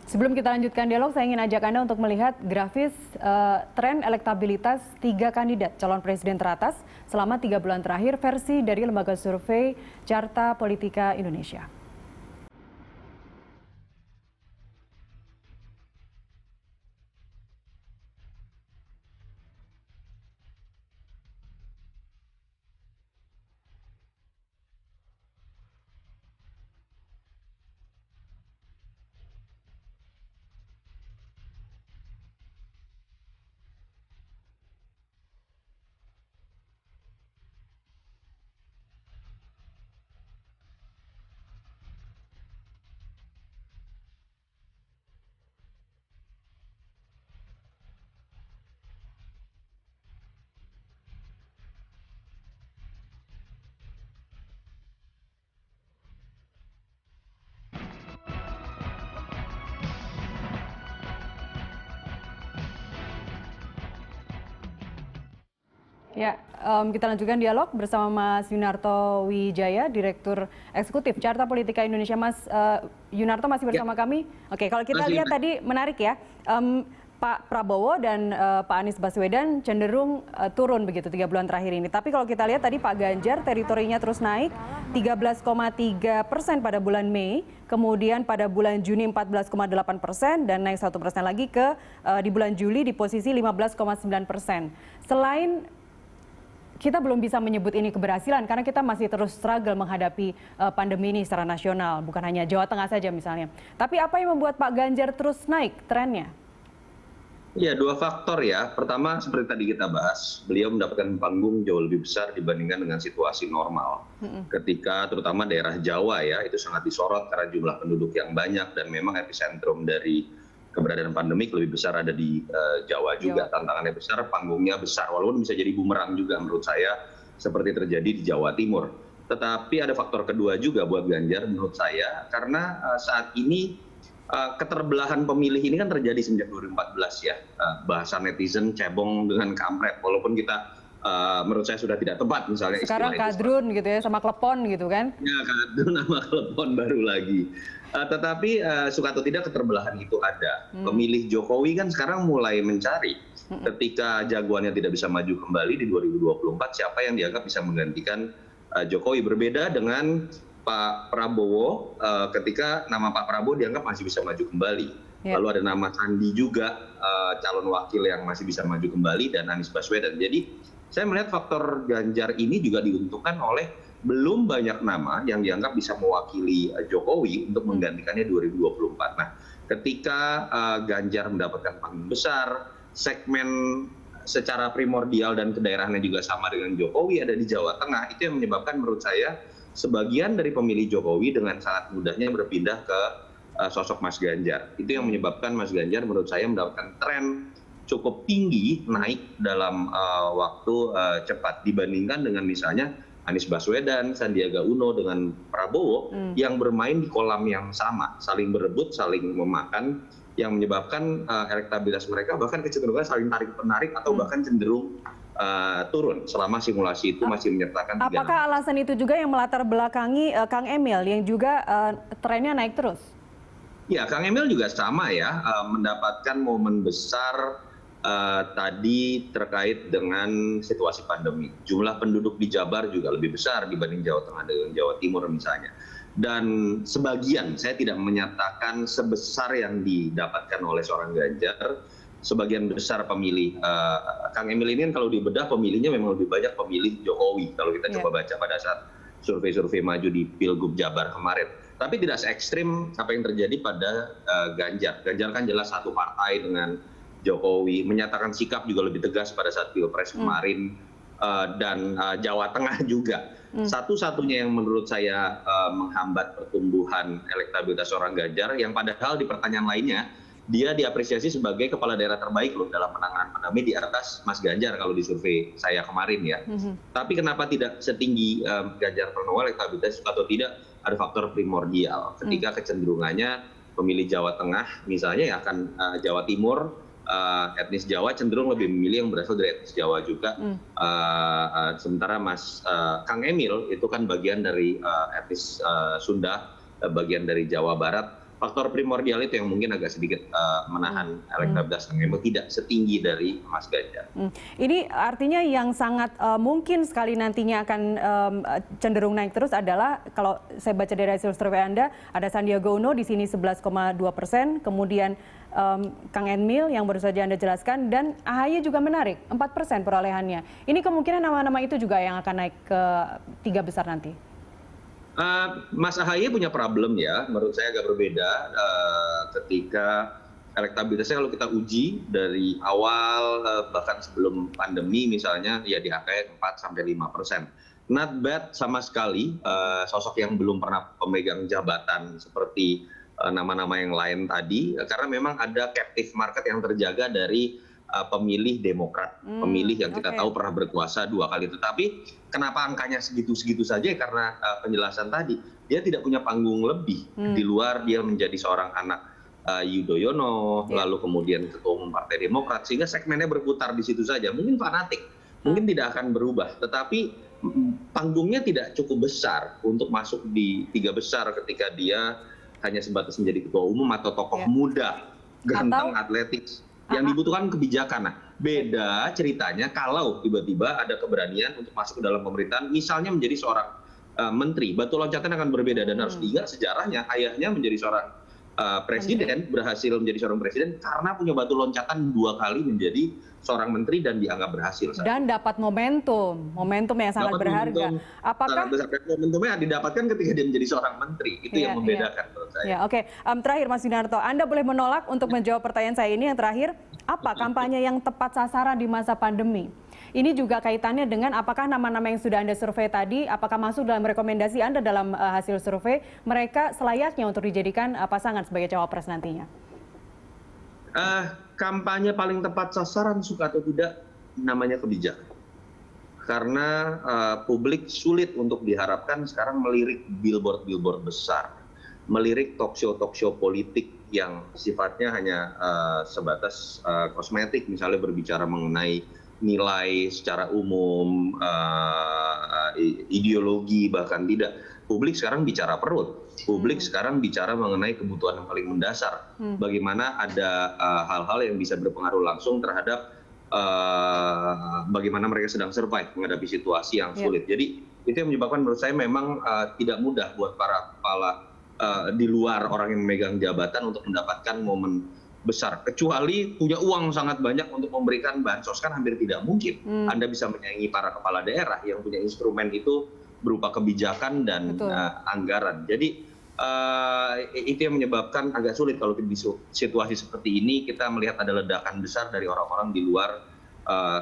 Sebelum kita lanjutkan dialog, saya ingin ajak Anda untuk melihat grafis tren elektabilitas 3 kandidat calon presiden teratas selama 3 bulan terakhir versi dari lembaga survei Carta Politika Indonesia. Ya, kita lanjutkan dialog bersama Mas Yunarto Wijaya, Direktur Eksekutif Carta Politika Indonesia. Mas Yunarto masih bersama kami. Oke, kalau kita lihat tadi menarik ya, Pak Prabowo dan Pak Anies Baswedan cenderung turun begitu 3 bulan terakhir ini. Tapi kalau kita lihat tadi Pak Ganjar teritorinya terus naik 13,3% pada bulan Mei, kemudian pada bulan Juni 14,8% dan naik 1% lagi di bulan Juli di posisi 15,9%. Selain kita belum bisa menyebut ini keberhasilan karena kita masih terus struggle menghadapi pandemi ini secara nasional, bukan hanya Jawa Tengah saja misalnya. Tapi apa yang membuat Pak Ganjar terus naik trennya? Ya, 2 faktor ya. Pertama, seperti tadi kita bahas, beliau mendapatkan panggung jauh lebih besar dibandingkan dengan situasi normal. Ketika terutama daerah Jawa ya, itu sangat disorot karena jumlah penduduk yang banyak dan memang epicentrum dari keberadaan pandemik lebih besar ada di Jawa juga. Tantangannya besar, panggungnya besar, walaupun bisa jadi bumerang juga menurut saya seperti terjadi di Jawa Timur. Tetapi ada faktor kedua juga buat Ganjar menurut saya, karena saat ini keterbelahan pemilih ini kan terjadi sejak 2014 ya. Bahasa netizen cebong dengan kampret, walaupun kita menurut saya sudah tidak tepat misalnya. Sekarang kadrun gitu ya, sama klepon gitu kan? Ya, kadrun sama klepon baru lagi. Tetapi suka atau tidak keterbelahan itu ada. Pemilih Jokowi kan sekarang mulai mencari ketika jagoannya tidak bisa maju kembali di 2024, siapa yang dianggap bisa menggantikan Jokowi. Berbeda dengan Pak Prabowo, ketika nama Pak Prabowo dianggap masih bisa maju kembali. Lalu ada nama Sandi juga, calon wakil yang masih bisa maju kembali, dan Anies Baswedan. Jadi saya melihat faktor Ganjar ini juga diuntungkan oleh belum banyak nama yang dianggap bisa mewakili Jokowi untuk menggantikannya 2024. Nah, ketika Ganjar mendapatkan panggung besar, segmen secara primordial dan kedaerahannya juga sama dengan Jokowi ada di Jawa Tengah, itu yang menyebabkan menurut saya sebagian dari pemilih Jokowi dengan sangat mudahnya berpindah ke sosok Mas Ganjar. Itu yang menyebabkan Mas Ganjar menurut saya mendapatkan tren cukup tinggi naik dalam waktu cepat dibandingkan dengan misalnya Anies Baswedan, Sandiaga Uno dengan Prabowo yang bermain di kolam yang sama, saling berebut, saling memakan, yang menyebabkan elektabilitas mereka bahkan kecenderungan saling tarik-penarik atau bahkan cenderung turun selama simulasi itu masih menyertakan 3 nama. Apakah alasan itu juga yang melatar belakangi Kang Emil yang juga trennya naik terus? Ya, Kang Emil juga sama ya, mendapatkan momen besar tadi terkait dengan situasi pandemi. Jumlah penduduk di Jabar juga lebih besar dibanding Jawa Tengah dan Jawa Timur misalnya. Dan sebagian, saya tidak menyatakan sebesar yang didapatkan oleh seorang Ganjar, sebagian besar pemilih Kang Emil ini kan kalau dibedah pemilihnya memang lebih banyak pemilih Jokowi kalau kita coba baca pada saat survei-survei maju di Pilgub Jabar kemarin. Tapi tidak se ekstrim apa yang terjadi pada Ganjar. Ganjar kan jelas satu partai dengan Jokowi, menyatakan sikap juga lebih tegas pada saat Pilpres kemarin, dan Jawa Tengah juga. Satu-satunya yang menurut saya menghambat pertumbuhan elektabilitas seorang Ganjar, yang padahal di pertanyaan lainnya dia diapresiasi sebagai kepala daerah terbaik loh dalam penanganan pandemi di atas Mas Ganjar kalau di survei saya kemarin ya. Tapi kenapa tidak setinggi Ganjar Pranowo elektabilitas atau tidak, ada faktor primordial. Ketika kecenderungannya pemilih Jawa Tengah misalnya ya akan Jawa Timur, etnis Jawa cenderung lebih memilih yang berasal dari etnis Jawa juga. Sementara Mas Kang Emil itu kan bagian dari etnis Sunda, bagian dari Jawa Barat. faktor primordial itu yang mungkin agak sedikit menahan elektabilitas Kang Emil tidak setinggi dari Mas Ganjar. Ini artinya yang sangat mungkin sekali nantinya akan cenderung naik terus adalah kalau saya baca dari hasil survei Anda, ada Sandiaga Uno di sini 11,2%, kemudian Kang Emil yang baru saja Anda jelaskan, dan AHY juga menarik 4% perolehannya. Ini kemungkinan nama-nama itu juga yang akan naik ke 3 besar nanti. Mas AHY punya problem ya, menurut saya agak berbeda ketika elektabilitasnya kalau kita uji dari awal bahkan sebelum pandemi misalnya ya di angka 4-5%. Not bad sama sekali, sosok yang belum pernah pemegang jabatan seperti nama-nama yang lain tadi, karena memang ada captive market yang terjaga dari pemilih Demokrat, pemilih yang kita tahu pernah berkuasa 2 kali. Tetapi kenapa angkanya segitu-segitu saja? Karena penjelasan tadi, dia tidak punya panggung lebih di luar dia menjadi seorang anak Yudhoyono, lalu kemudian ketua umum Partai Demokrat, sehingga segmennya berputar di situ saja. Mungkin fanatik, mungkin tidak akan berubah, tetapi panggungnya tidak cukup besar untuk masuk di 3 besar ketika dia hanya sebatas menjadi ketua umum atau tokoh muda, ganteng, atletis. Yang dibutuhkan kebijakan. Nah, beda ceritanya kalau tiba-tiba ada keberanian untuk masuk ke dalam pemerintahan, misalnya menjadi seorang menteri. Batu loncatan akan berbeda dan harus diingat sejarahnya ayahnya menjadi seorang presiden, berhasil menjadi seorang presiden karena punya batu loncatan 2 kali menjadi seorang menteri dan dianggap berhasil. Dan dapat momentum yang sangat berharga. Apakah momentumnya didapatkan ketika dia menjadi seorang menteri? Itu yang membedakan menurut saya. Oke. Terakhir Mas Yunarto, Anda boleh menolak untuk menjawab pertanyaan saya ini yang terakhir. Apa kampanye yang tepat sasaran di masa pandemi? Ini juga kaitannya dengan apakah nama-nama yang sudah Anda survei tadi, apakah masuk dalam rekomendasi Anda dalam hasil survei, mereka selayaknya untuk dijadikan pasangan sebagai cawapres nantinya? Kampanye paling tepat sasaran suka atau tidak namanya kebijakan. Karena publik sulit untuk diharapkan sekarang melirik billboard besar, melirik talk show politik yang sifatnya hanya sebatas kosmetik, misalnya berbicara mengenai nilai secara umum, ideologi, bahkan tidak. Publik sekarang bicara perut, publik sekarang bicara mengenai kebutuhan yang paling mendasar. Bagaimana ada hal-hal yang bisa berpengaruh langsung terhadap bagaimana mereka sedang survive menghadapi situasi yang sulit. Jadi itu yang menyebabkan menurut saya memang tidak mudah buat para kepala di luar orang yang memegang jabatan untuk mendapatkan momen besar, kecuali punya uang sangat banyak untuk memberikan bansos, kan hampir tidak mungkin. Anda bisa menyaingi para kepala daerah yang punya instrumen itu berupa kebijakan dan anggaran. Jadi itu yang menyebabkan agak sulit kalau di situasi seperti ini kita melihat ada ledakan besar dari orang-orang di luar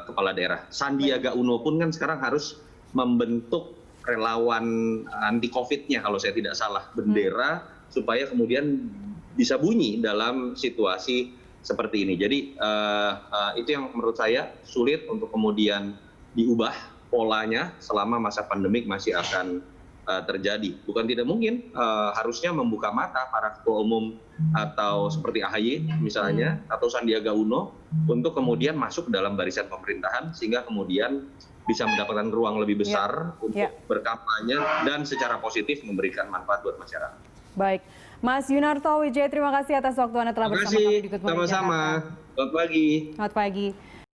kepala daerah. Sandiaga Uno pun kan sekarang harus membentuk relawan anti COVID-nya kalau saya tidak salah, bendera supaya kemudian bisa bunyi dalam situasi seperti ini. Jadi itu yang menurut saya sulit untuk kemudian diubah polanya selama masa pandemik masih akan terjadi. Bukan tidak mungkin, harusnya membuka mata para ketua umum atau seperti AHY misalnya, atau Sandiaga Uno untuk kemudian masuk dalam barisan pemerintahan sehingga kemudian bisa mendapatkan ruang lebih besar untuk berkampanye dan secara positif memberikan manfaat buat masyarakat. Baik, Mas Yunarto Wijaya, terima kasih atas waktu Anda telah bersama kami di Good Morning Jakarta. Sama-sama. Selamat pagi. Selamat pagi.